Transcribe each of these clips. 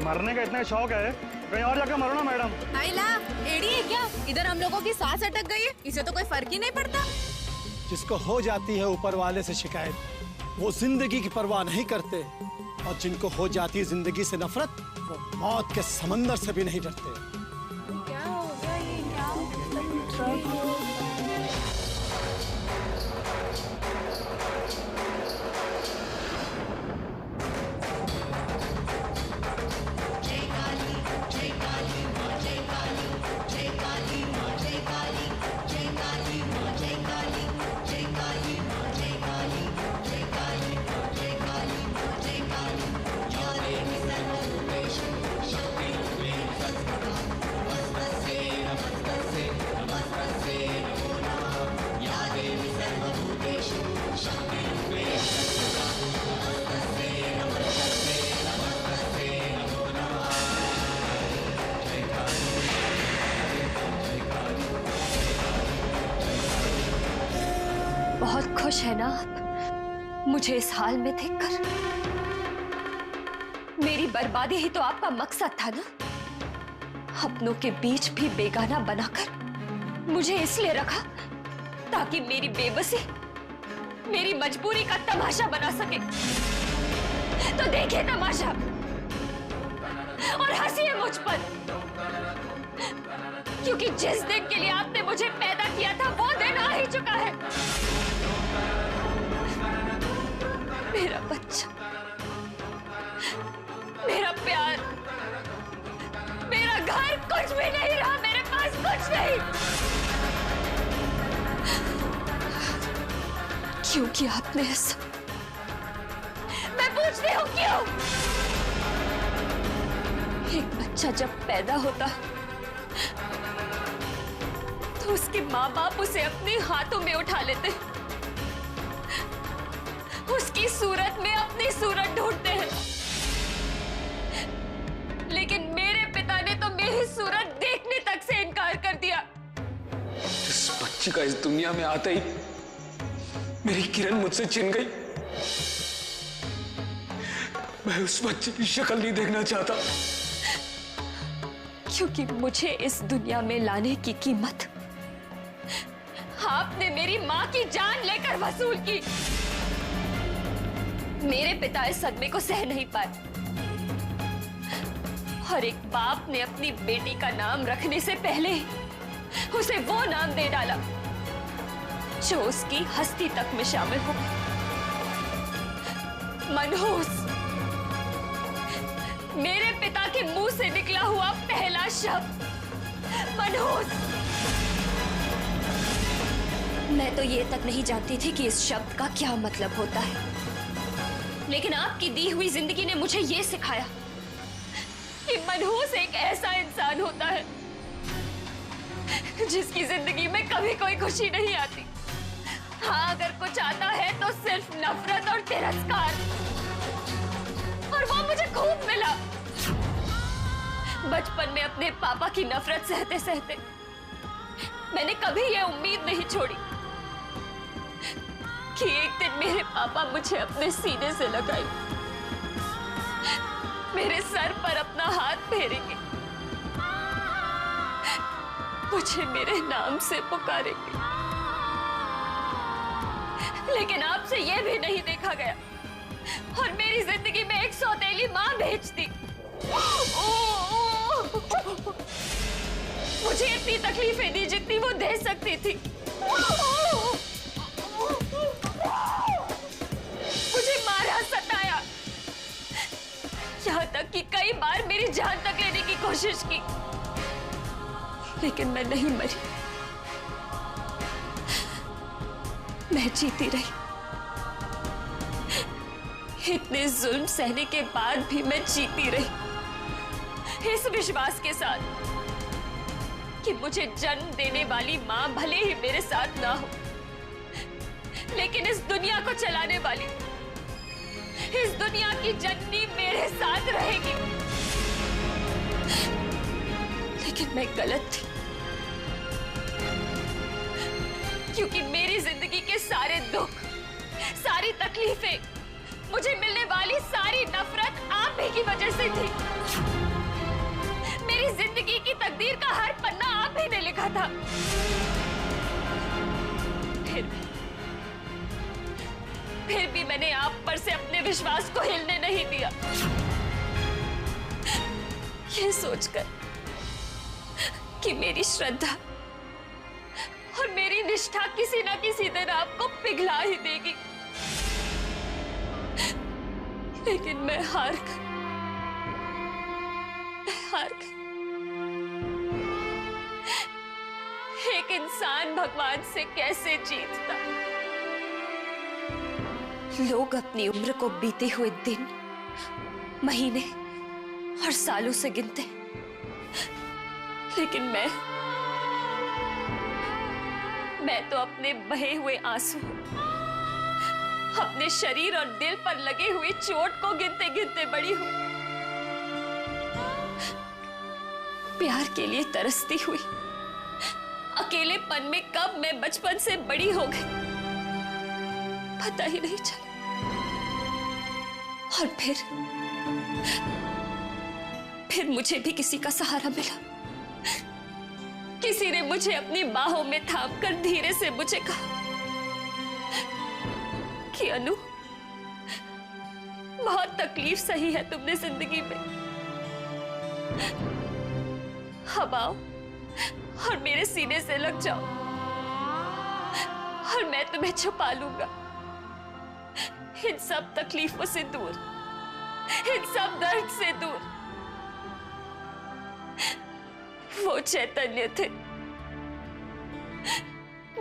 मरने का इतना शौक है, कहीं और जाकर मरो ना मैडम। आइला, एड़ी है क्या? इधर हम लोगों की सांस अटक गई है, इसे तो कोई फर्क ही नहीं पड़ता। जिसको हो जाती है ऊपर वाले से शिकायत, वो जिंदगी की परवाह नहीं करते, और जिनको हो जाती है जिंदगी से नफरत, वो मौत के समंदर से भी नहीं डरते। क्या हो गया ये? क्या बहुत खुश है ना आप मुझे इस हाल में देखकर? मेरी बर्बादी ही तो आपका मकसद था ना? अपनों के बीच भी बेगाना बनाकर मुझे इसलिए रखा ताकि मेरी बेबसी, मेरी मजबूरी का तमाशा बना सके। तो देखिए तमाशा और हंसिए मुझ पर, क्योंकि जिस दिन के लिए आपने मुझे पैदा किया था वो दिन आ ही चुका है। मेरा बच्चा, मेरा प्यार, मेरा घर कुछ भी नहीं रहा, मेरे पास कुछ नहीं। क्यों किया आपने ऐसा? मैं पूछती हूँ क्यों? एक बच्चा जब पैदा होता तो उसके माँ बाप उसे अपने हाथों में उठा लेते, उसकी सूरत में अपनी सूरत ढूंढते हैं। लेकिन मेरे पिता ने तो मेरी सूरत देखने तक से इनकार कर दिया। इस बच्ची का इस दुनिया में आते ही मेरी किरण मुझसे छिन गई। मैं उस बच्चे की शक्ल नहीं देखना चाहता, क्योंकि मुझे इस दुनिया में लाने की कीमत आपने मेरी माँ की जान लेकर वसूल की। मेरे पिता इस सदमे को सह नहीं पाए, और एक बाप ने अपनी बेटी का नाम रखने से पहले उसे वो नाम दे डाला जो उसकी हस्ती तक में शामिल हो। मनहूस, मेरे पिता के मुंह से निकला हुआ पहला शब्द मनहूस। मैं तो ये तक नहीं जानती थी कि इस शब्द का क्या मतलब होता है, लेकिन आपकी दी हुई जिंदगी ने मुझे ये सिखाया कि मनहूस एक ऐसा इंसान होता है जिसकी जिंदगी में कभी कोई खुशी नहीं आती। हाँ, अगर कुछ आता है तो सिर्फ नफरत और तिरस्कार, और वो मुझे खूब मिला। बचपन में अपने पापा की नफरत सहते सहते मैंने कभी ये उम्मीद नहीं छोड़ी कि एक दिन मेरे पापा मुझे अपने सीने से लगाए, मेरे सर पर अपना हाथ फेरेंगे, मुझे मेरे नाम से पुकारेंगे। लेकिन आपसे यह भी नहीं देखा गया, और मेरी जिंदगी में एक सौतेली माँ भेज दी। मुझे इतनी तकलीफें दी जितनी वो दे सकती थी। मुझे मारा, सताया, यहाँ तक कि कई बार मेरी जान तक लेने की कोशिश की, लेकिन मैं नहीं मरी, मैं जीती रही। इतने जुल्म सहने के बाद भी मैं जीती रही, इस विश्वास के साथ कि मुझे जन्म देने वाली मां भले ही मेरे साथ ना हो, लेकिन इस दुनिया को चलाने वाली, इस दुनिया की जननी मेरे साथ रहेगी। लेकिन मैं गलत थी, क्योंकि मेरी जिंदगी के सारे दुख, सारी तकलीफें, मुझे मिलने वाली सारी नफरत आप ही की वजह से थी। तकदीर का हर पन्ना आप ही ने लिखा था। फिर भी मैंने आप पर से अपने विश्वास को हिलने नहीं दिया, ये सोचकर कि मेरी श्रद्धा और मेरी निष्ठा किसी ना किसी दिन आपको पिघला ही देगी। लेकिन मैं हार गई। एक इंसान भगवान से कैसे जीतता? लोग अपनी उम्र को बीते हुए दिन, महीने और सालों से गिनते, लेकिन मैं तो अपने बहे हुए आंसू, अपने शरीर और दिल पर लगे हुए चोट को गिनते गिनते बड़ी हूं। प्यार के लिए तरसती हुई अकेलेपन में कब मैं बचपन से बड़ी हो गई पता ही नहीं चला। और फिर मुझे भी किसी का सहारा मिला। किसी ने मुझे अपनी बाहों में थामकर धीरे से मुझे कहा कि अनु, बहुत तकलीफ सही है तुमने जिंदगी में, अब आओ और मेरे सीने से लग जाओ और मैं तुम्हें छुपा लूंगा इन सब तकलीफों से दूर, इन सब दर्द से दूर। वो चैतन्य थे,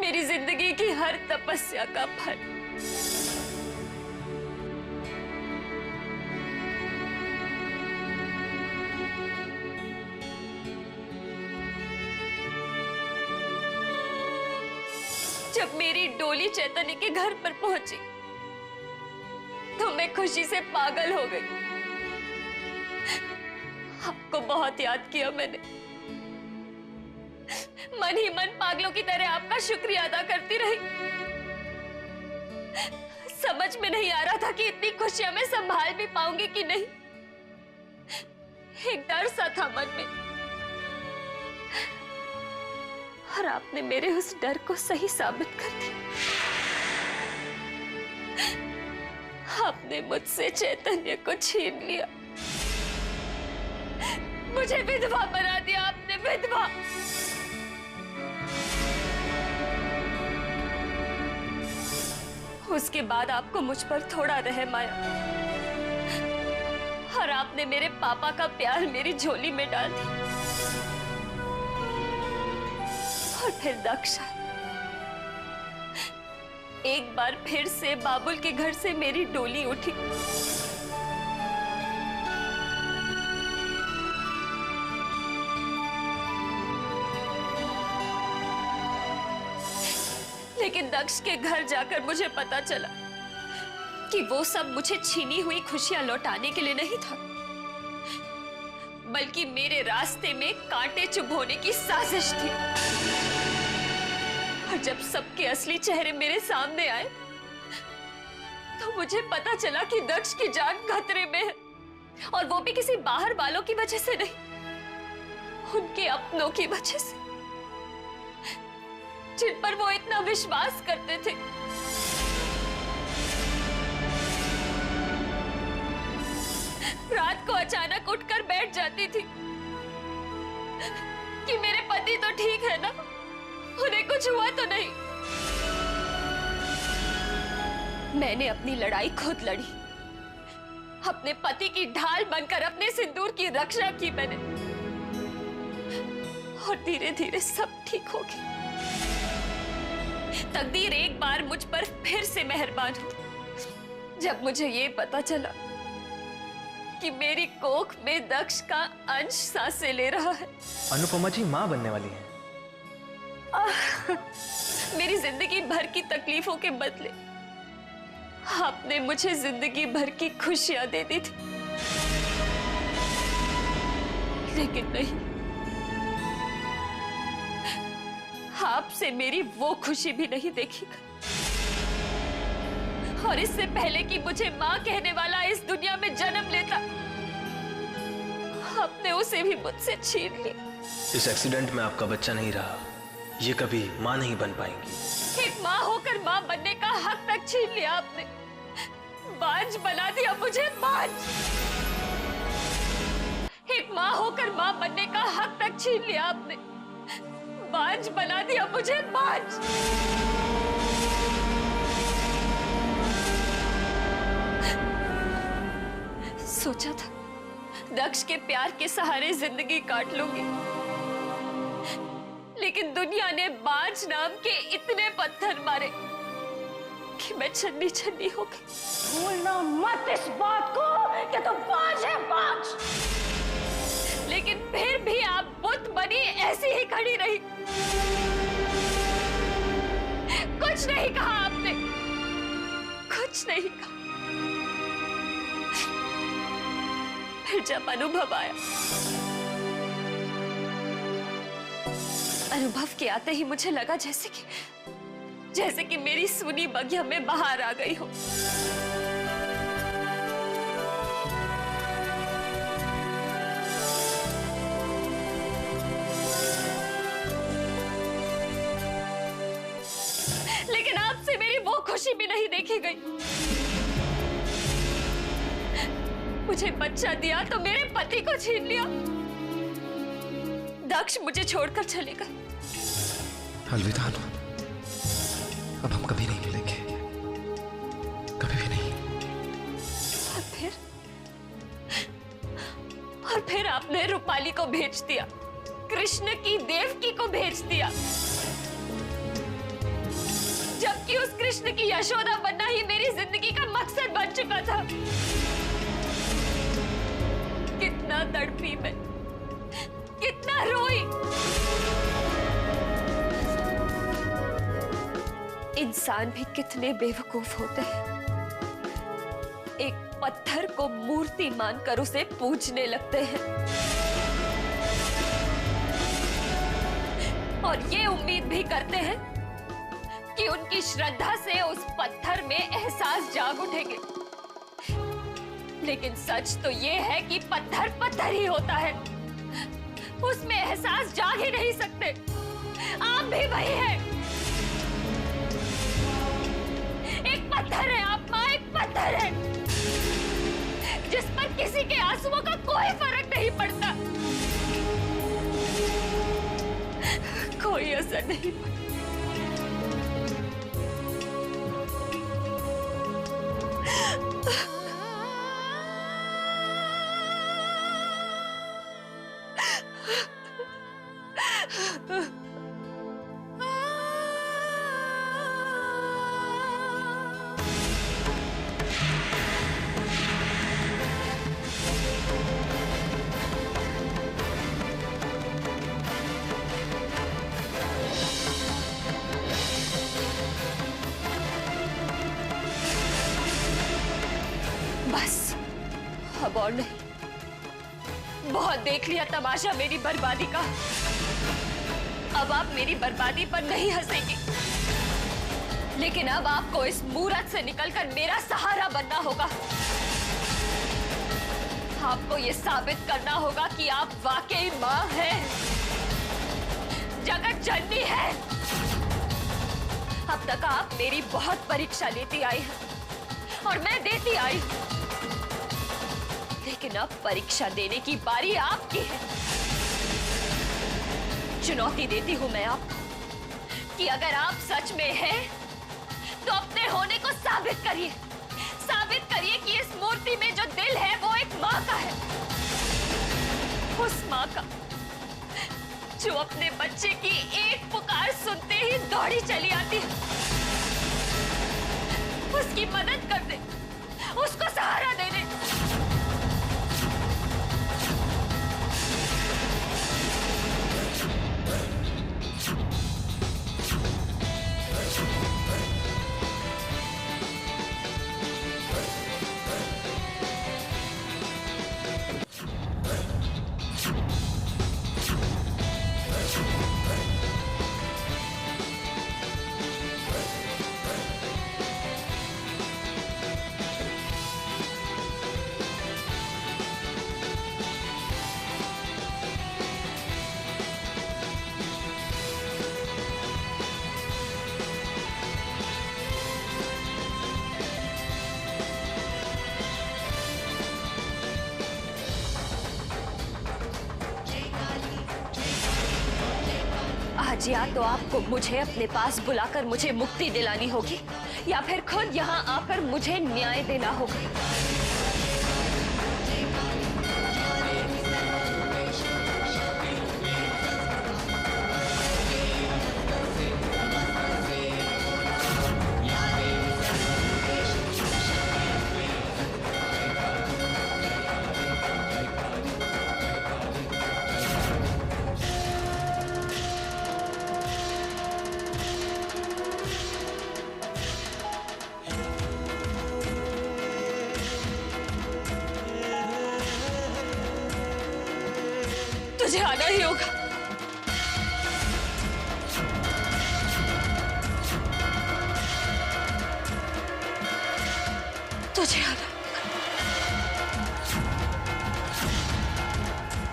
मेरी जिंदगी की हर तपस्या का फल। जब मेरी डोली चैतन्य के घर पर पहुंची तो मैं खुशी से पागल हो गई। आपको बहुत याद किया मैंने, मन ही मन पागलों की तरह आपका शुक्रिया अदा करती रही। समझ में नहीं आ रहा था कि इतनी खुशियां मैं संभाल भी पाऊंगी कि नहीं। एक डर सा था मन में, और आपने मेरे उस डर को सही साबित कर दिया। आपने मुझसे चैतन्य को छीन लिया, मुझे विधवा बना दिया आपने, विधवा। उसके बाद आपको मुझ पर थोड़ा रहम आया और आपने मेरे पापा का प्यार मेरी झोली में डाल दिया। और फिर दक्ष, एक बार फिर से बाबुल के घर से मेरी डोली उठी। लेकिन दक्ष के घर जाकर मुझे पता चला कि वो सब मुझे छीनी हुई खुशियां लौटाने के लिए नहीं था, बल्कि मेरे रास्ते में कांटे चुभोने की साजिश थी। और जब सबके असली चेहरे मेरे सामने आए तो मुझे पता चला कि दक्ष की जान खतरे में है, और वो भी किसी बाहर वालों की वजह से नहीं, उनके अपनों की वजह से, जिन पर वो इतना विश्वास करते थे। रात को अचानक उठकर बैठ जाती थी कि मेरे पति तो ठीक है ना, उन्हें कुछ हुआ तो नहीं। मैंने अपनी लड़ाई खुद लड़ी, अपने पति की ढाल बनकर अपने सिंदूर की रक्षा की मैंने, और धीरे धीरे सब ठीक हो गया। तकदीर एक बार मुझ पर फिर से मेहरबान हुई जब मुझे ये पता चला कि मेरी कोख में दक्ष का अंश सांसें ले रहा है। अनुपमा जी मां बनने वाली हैं। मेरी जिंदगी भर की तकलीफों के बदले आपने मुझे जिंदगी भर की खुशियां दे दी थी, लेकिन नहीं, आपसे मेरी वो खुशी भी नहीं देखी गई। और इससे पहले कि मुझे मां कहने वाला इस दुनिया में जन्म लेता, आपने उसे भी मुझसे छीन लिया। इस एक्सीडेंट में आपका बच्चा नहीं रहा, ये कभी माँ नहीं बन पाएंगी। एक माँ होकर माँ बनने का हक तक छीन लिया आपने। बांझ बना दिया मुझे, बांझ। एक माँ होकर माँ बनने का हक तक छीन लिया आपने। बांझ बना दिया मुझे, बांझ। सोचा था दक्ष के प्यार के सहारे जिंदगी काट लूंगी, लेकिन दुनिया ने बांझ नाम के इतने पत्थर मारे कि मैं छन्नी छन्नी हो गई। भूलना मत इस बात को कि तू बांझ है, बांझ। लेकिन फिर भी आप बुत बनी ऐसी ही खड़ी रही। कुछ नहीं कहा आपने, कुछ नहीं कहा। फिर जब अनुभव आया, अनुभव के आते ही मुझे लगा जैसे कि मेरी सूनी बगिया में बाहर आ गई हो। लेकिन आपसे मेरी वो खुशी भी नहीं देखी गई। मुझे बच्चा दिया तो मेरे पति को छीन लिया। दक्ष मुझे छोड़कर चले गए। अलविदा, अब हम कभी नहीं मिलेंगे, कभी भी नहीं। और फिर आपने रूपाली को भेज दिया, कृष्ण की देवकी को भेज दिया, जबकि उस कृष्ण की यशोदा बनना ही मेरी जिंदगी का मकसद बन चुका था। कितना तड़पी मैं, कितना रोई। इंसान भी कितने बेवकूफ होते हैं। एक पत्थर को मूर्ति मानकर उसे पूजने लगते हैं और ये उम्मीद भी करते हैं कि उनकी श्रद्धा से उस पत्थर में एहसास जाग उठेंगे। लेकिन सच तो ये है कि पत्थर पत्थर ही होता है, उसमें एहसास जाग ही नहीं सकते। आप भी वही हैं। एक पत्थर है आप माँ, एक पत्थर है जिस पर किसी के आंसुओं का कोई फर्क नहीं पड़ता, कोई असर नहीं पड़ता। बस अब और नहीं, बहुत देख लिया तमाशा मेरी बर्बादी का। अब आप मेरी बर्बादी पर नहीं हंसेंगे, लेकिन अब आपको इस मूरत से निकलकर मेरा सहारा बनना होगा। आपको ये साबित करना होगा कि आप वाकई मां हैं, जगत जननी है। अब तक आप मेरी बहुत परीक्षा लेती आई हैं और मैं देती आई, लेकिन अब परीक्षा देने की बारी आपकी है। चुनौती देती हूं मैं आपको कि अगर आप सच में हैं, तो अपने होने को साबित करिए। साबित करिए कि इस मूर्ति में जो दिल है वो एक माँ का है, उस माँ का जो अपने बच्चे की एक पुकार सुनते ही दौड़ी चली आती है, उसकी मदद कर दे, उसको सहारा दे दे। आज या तो आपको मुझे अपने पास बुलाकर मुझे मुक्ति दिलानी होगी या फिर खुद यहाँ आकर मुझे न्याय देना होगा। तुझे आना ही होगा।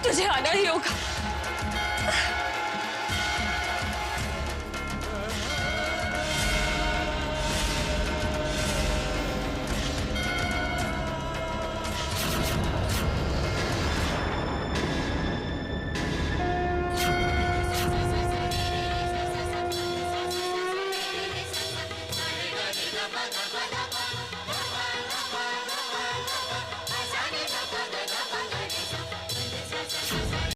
तुझे आना ही होगा।